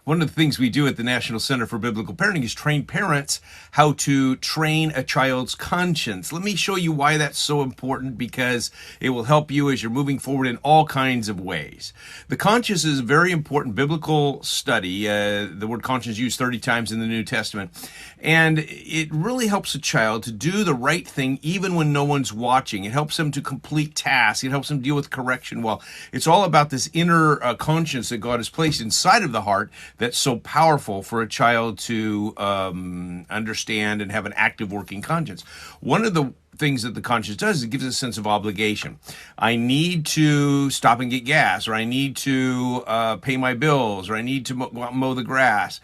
One of the things we do at the National Center for Biblical Parenting is train parents how to train a child's conscience. Let me show you why that's so important, because it will help you as you're moving forward in all kinds of ways. The conscience is a very important biblical study. The word conscience is used 30 times in the New Testament. And it really helps a child to do the right thing even when no one's watching. It helps them to complete tasks. It helps them deal with correction well. It's all about this inner conscience that God has placed inside of the heart that's so powerful for a child to understand and have an active working conscience. One of the things that the conscience does is it gives a sense of obligation. I need to stop and get gas, or I need to pay my bills, or I need to go out and mow the grass.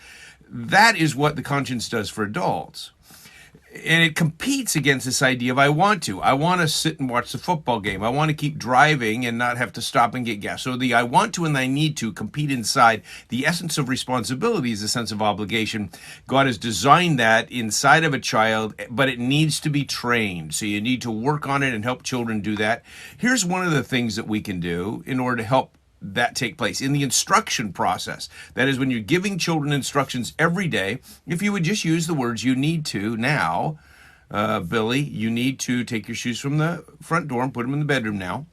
That is what the conscience does for adults. And it competes against this idea of I want to sit and watch the football game. I want to keep driving and not have to stop and get gas. So the I want to and I need to compete inside. The essence of responsibility is a sense of obligation. God has designed that inside of a child, but it needs to be trained. So you need to work on it and help children do that. Here's one of the things that we can do in order to help that take place in the instruction process. That is, when you're giving children instructions every day, if you would just use the words you need to now, Billy, you need to take your shoes from the front door and put them in the bedroom now.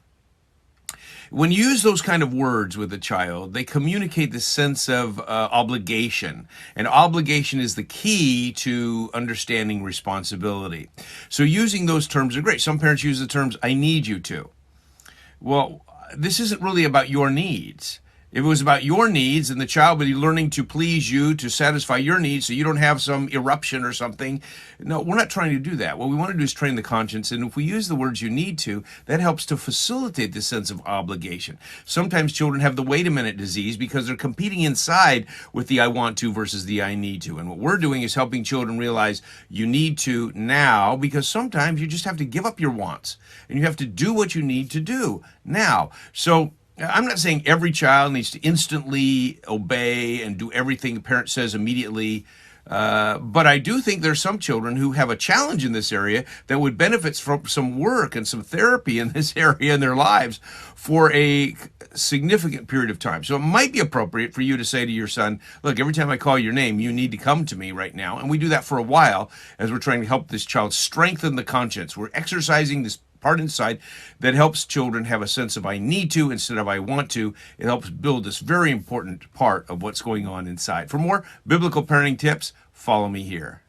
When you use those kind of words with a child, they communicate this sense of obligation. And obligation is the key to understanding responsibility. So using those terms are great. Some parents use the terms, I need you to. Well, this isn't really about your needs. If it was about your needs and the child would be learning to please you, to satisfy your needs so you don't have some eruption or something, no, we're not trying to do that. What we want to do is train the conscience, and if we use the words you need to, that helps to facilitate the sense of obligation. Sometimes children have the wait a minute disease because they're competing inside with the I want to versus the I need to. And what we're doing is helping children realize you need to now, because sometimes you just have to give up your wants and you have to do what you need to do now. So I'm not saying every child needs to instantly obey and do everything a parent says immediately, but I do think there's some children who have a challenge in this area that would benefit from some work and some therapy in this area in their lives for a significant period of time. So it might be appropriate for you to say to your son, look, every time I call your name, you need to come to me right now. And we do that for a while as we're trying to help this child strengthen the conscience. We're exercising this part inside that helps children have a sense of I need to instead of I want to. It helps build this very important part of what's going on inside. For more biblical parenting tips, follow me here.